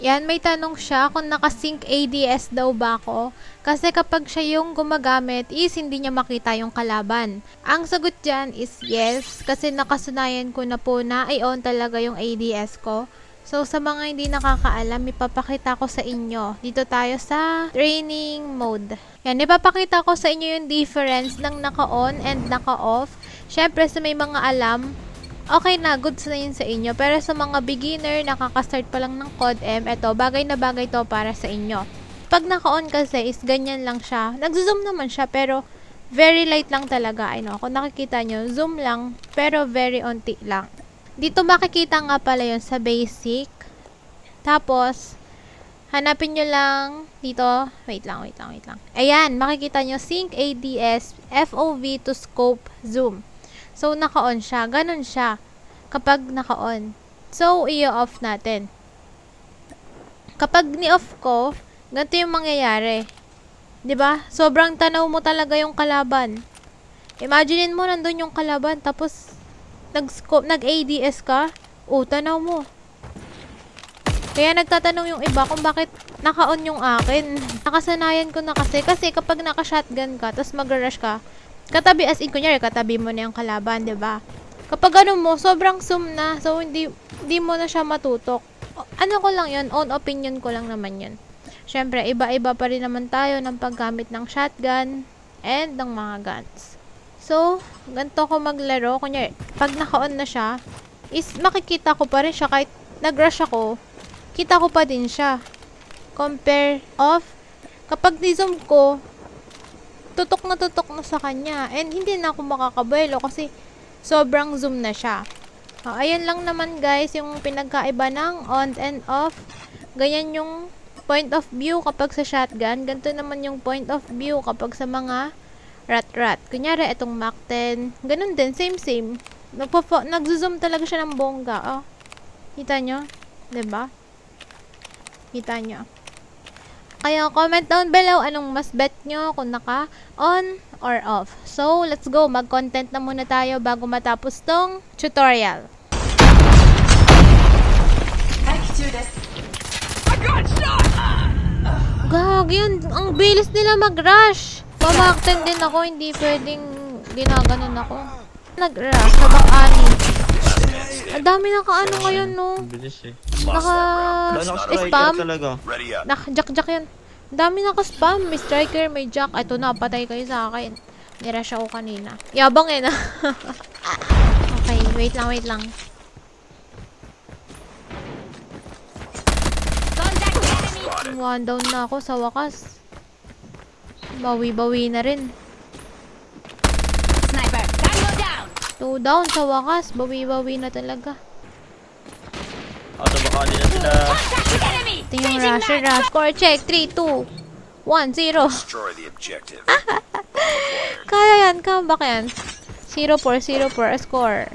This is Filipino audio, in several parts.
Yan, may tanong siya kung naka-sync ADS daw ba ako. Kasi kapag siya yung gumagamit is hindi niya makita yung kalaban. Ang sagot dyan is yes, kasi nakasunayan ko na po na i-on talaga yung ADS ko. So, sa mga hindi nakakaalam, ipapakita ko sa inyo. Dito tayo sa training mode. Yan, ipapakita ko sa inyo yung difference ng naka-on and naka-off. Syempre, sa may mga alam, okay na, goods na yun sa inyo. Pero sa mga beginner, nakaka-start pa lang ng COD-M, eto, bagay na bagay to para sa inyo. Pag naka-on kasi is ganyan lang siya. Nag-zoom naman siya, pero very light lang talaga. Ay no, kung nakikita nyo, zoom lang, pero very onti lang. Dito makikita nga pala yun sa basic. Tapos, hanapin nyo lang dito. Wait lang. Ayan, makikita nyo, sync ADS, FOV to scope, zoom. So, naka-on siya. Ganon siya kapag naka-on. So, i-off natin. Kapag ni-off ko, ganito yung mangyayari. 'Di ba? Sobrang tanaw mo talaga yung kalaban. Imagine mo, nandun yung kalaban, tapos nag-ADS ka. Tanaw mo. Kaya nagtatanong yung iba kung bakit naka-on yung akin. Nakasanayan ko na kasi kapag naka-shotgun ka, tapos mag-rush ka, katabi, as in, kunyari, katabi mo na yung kalaban, 'di ba? Kapag ano mo, sobrang zoom na. So, hindi mo na siya matutok. Ano ko lang yun, own opinion ko lang naman yun. Syempre, iba-iba pa rin naman tayo ng paggamit ng shotgun and ng mga guns. So, ganito ko maglaro. Kunyari, pag naka-on na siya, is makikita ko pa rin siya kahit nag-rush ako, kita ko pa din siya. Compare off, kapag ni-zoom ko, tutok na sa kanya. And hindi na ako makakabuelo kasi sobrang zoom na siya. Ayan lang naman guys, yung pinagkaiba ng on and off. Ganyan yung point of view kapag sa shotgun. Ganito naman yung point of view kapag sa mga rat-rat. Kunyari, itong Mac 10. Ganun din, same. Nagzo-zoom talaga siya ng bongga. Kita nyo? 'Di ba? Kita nyo? Kaya comment down below anong mas bet nyo kung naka-on or off. So, let's go. Mag-content na muna tayo bago matapos tong tutorial. Gag, yun. Ang bilis nila mag-rush. Mamakten din ako. Hindi pwedeng ginaganon ako. Nag-rush. Sabak-ani. Ang dami naka-ano ngayon, no? Bilis eh. Naka-spam. Naka-jack yan. Ang dami naka-spam. May striker, may jack. Ito na, patay kayo sa akin. Nirush ako kanina. Yabang eh na. Okay, wait lang. One down na ako sa wakas. Bawi-bawi na rin. Sniper, down. 2 down sa wakas. Bawi-bawi na talaga. Baka nila sila. Ito yung rusher. Score check. 3, 2, 1, 0. Kaya yan. Comeback yan. 0-4. Score.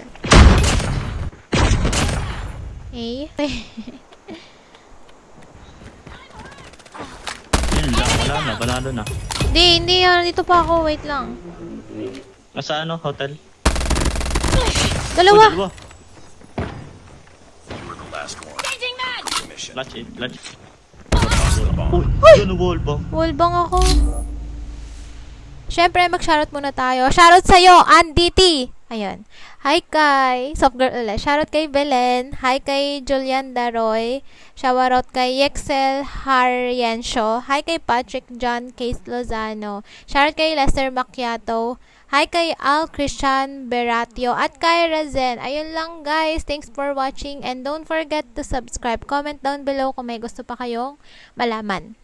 Okay. Yun lang. Wala na. Banado na. Hindi yan. Dito pa ako. Wait lang. Nasa ano? Hotel? Dalawa. Lunch. Uy! Yun, wallbang. Wallbang ako. Siyempre, mag-shoutout muna tayo. Shoutout sa'yo, Andy T. Ayun. Hi kay Soft Girl ulit. Shoutout kay Belen. Hi kay Julian Daroy. Shoutout kay Yexel Haryencio. Hi kay Patrick John Case Lozano. Shoutout kay Lester Macchiato. Hi kay Al Christian Beratio at kay Razen. Ayun lang guys. Thanks for watching and don't forget to subscribe. Comment down below kung may gusto pa kayong malaman.